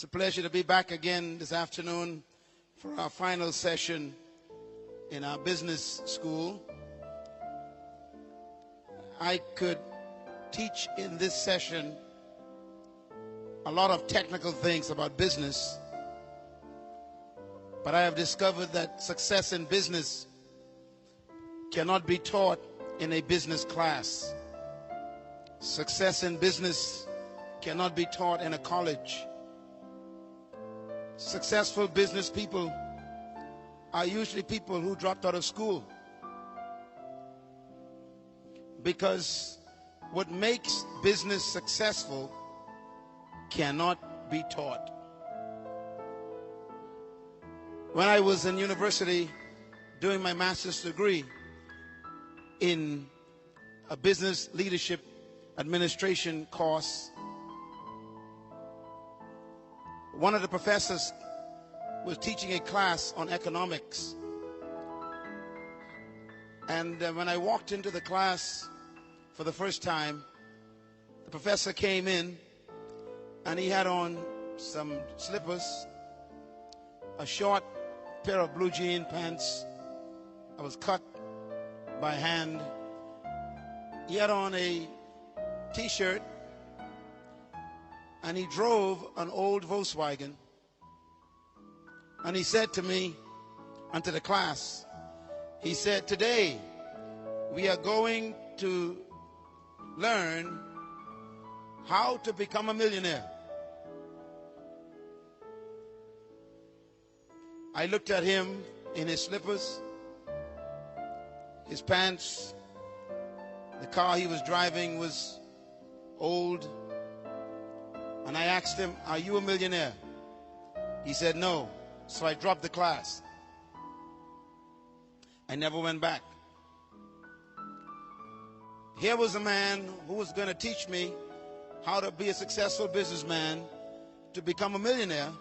It's a pleasure to be back again this afternoon for our final session in our business school. I could teach in this session a lot of technical things about business, but I have discovered that success in business cannot be taught in a business class. Success in business cannot be taught in a college. Successful business people are usually people who dropped out of school, because what makes business successful cannot be taught. When I was in university doing my master's degree in a business leadership administration course, one of the professors was teaching a class on economics. And when I walked into the class for the first time, the professor came in and he had on some slippers, a short pair of blue jean pants that was cut by hand. He had on a t-shirt, and he drove an old Volkswagen. And he said to me and to the class, he said, "Today we are going to learn how to become a millionaire." I looked at him in his slippers, his pants. The car he was driving was old. And I asked him, "Are you a millionaire?" He said, "No." So I dropped the class. I never went back. Here was a man who was going to teach me how to be a successful businessman, to become a millionaire,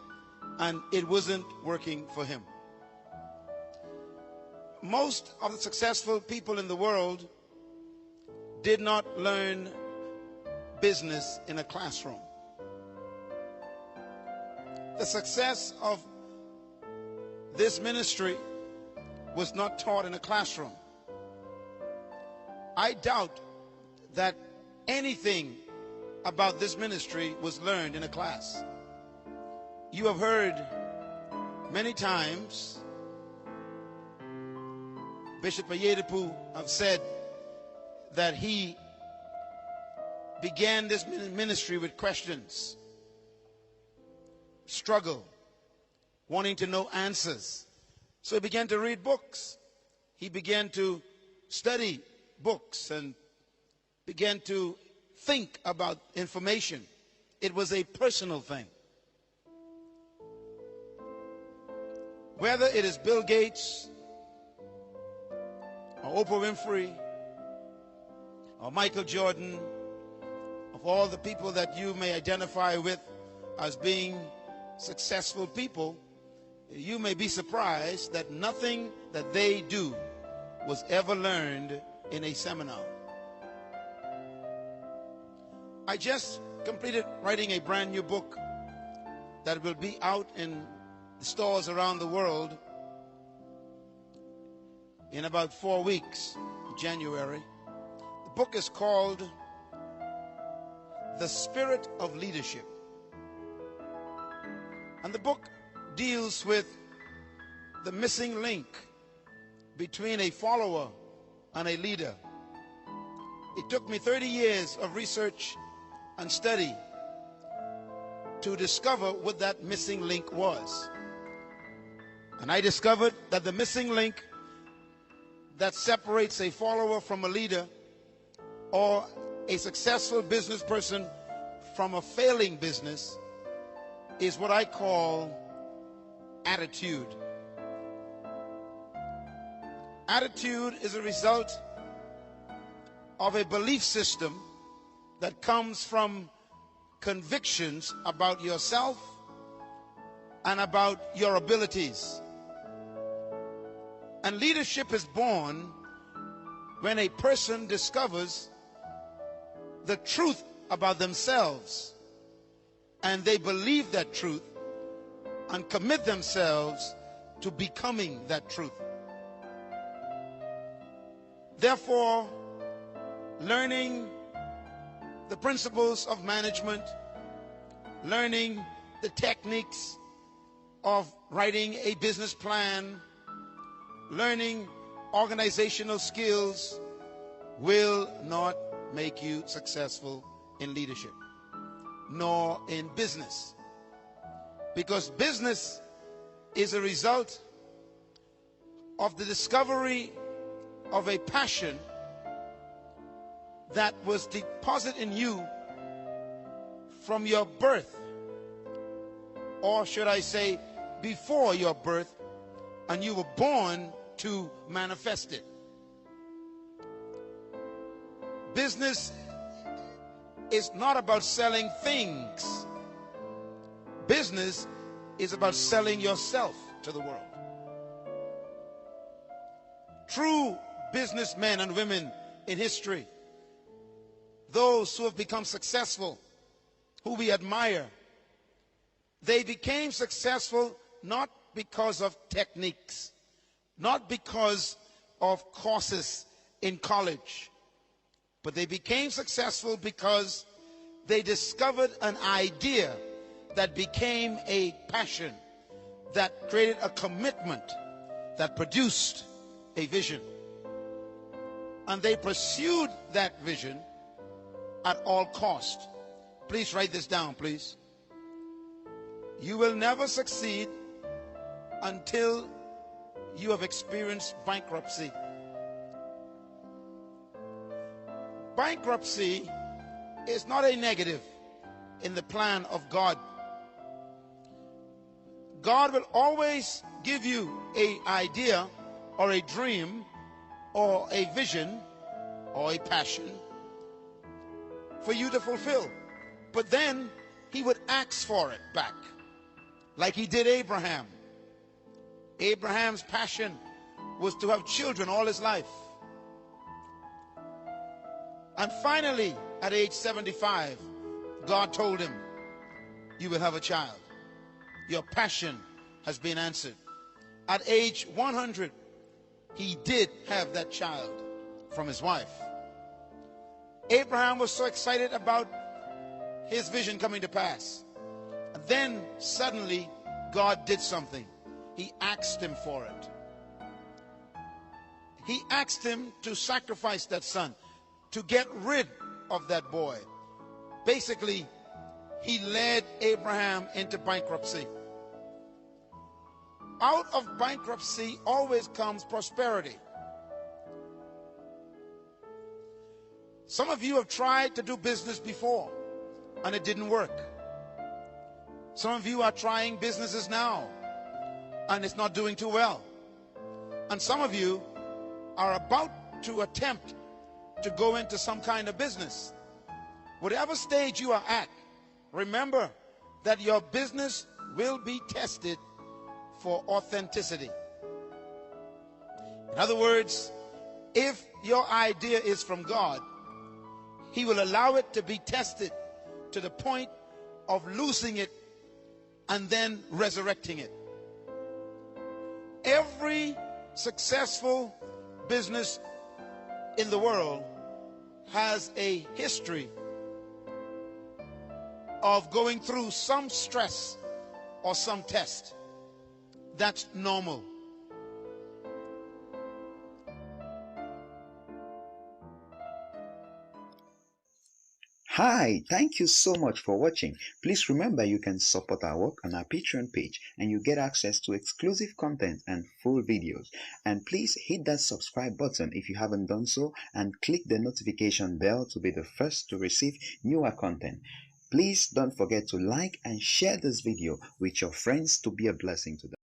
and it wasn't working for him. Most of the successful people in the world did not learn business in a classroom. The success of this ministry was not taught in a classroom. I doubt that anything about this ministry was learned in a class. You have heard many times Bishop Oyedepo have said that he began this ministry with questions, struggle, wanting to know answers. So he began to read books. He began to study books and began to think about information. It was a personal thing. Whether it is Bill Gates or Oprah Winfrey or Michael Jordan, of all the people that you may identify with as being successful people, you may be surprised that nothing that they do was ever learned in a seminar. I just completed writing a brand new book that will be out in stores around the world in about 4 weeks, January. The book is called The Spirit of Leadership. And the book deals with the missing link between a follower and a leader. It took me 30 years of research and study to discover what that missing link was. And I discovered that the missing link that separates a follower from a leader, or a successful business person from a failing business, is what I call attitude. Attitude is a result of a belief system that comes from convictions about yourself and about your abilities. And leadership is born when a person discovers the truth about themselves and they believe that truth and commit themselves to becoming that truth. Therefore, learning the principles of management, learning the techniques of writing a business plan, learning organizational skills will not make you successful in leadership, nor in business. Because business is a result of the discovery of a passion that was deposited in you from your birth, or should I say before your birth, and you were born to manifest it. Business is not about selling things. Business is about selling yourself to the world. True businessmen and women in history, those who have become successful, who we admire, they became successful not because of techniques, not because of courses in college, but they became successful because they discovered an idea that became a passion, that created a commitment, that produced a vision. And they pursued that vision at all cost. Please write this down, please. You will never succeed until you have experienced bankruptcy. Bankruptcy is not a negative in the plan of God. God will always give you an idea or a dream or a vision or a passion for you to fulfill. But then he would ask for it back, like he did Abraham. Abraham's passion was to have children all his life. And finally, at age 75, God told him, you will have a child. Your passion has been answered. At age 100, he did have that child from his wife. Abraham was so excited about his vision coming to pass. And then suddenly God did something. He asked him for it. He asked him to sacrifice that son, to get rid of that boy. Basically, he led Abraham into bankruptcy. Out of bankruptcy always comes prosperity. Some of you have tried to do business before and it didn't work. Some of you are trying businesses now and it's not doing too well. And some of you are about to attempt to go into some kind of business. Whatever stage you are at, remember that your business will be tested for authenticity. In other words, if your idea is from God, he will allow it to be tested to the point of losing it and then resurrecting it. Every successful business in the world has a history of going through some stress or some test. That's normal. Hi, thank you so much for watching. Please remember you can support our work on our Patreon page and you get access to exclusive content and full videos. And please hit that subscribe button if you haven't done so and click the notification bell to be the first to receive newer content. Please don't forget to like and share this video with your friends to be a blessing to them.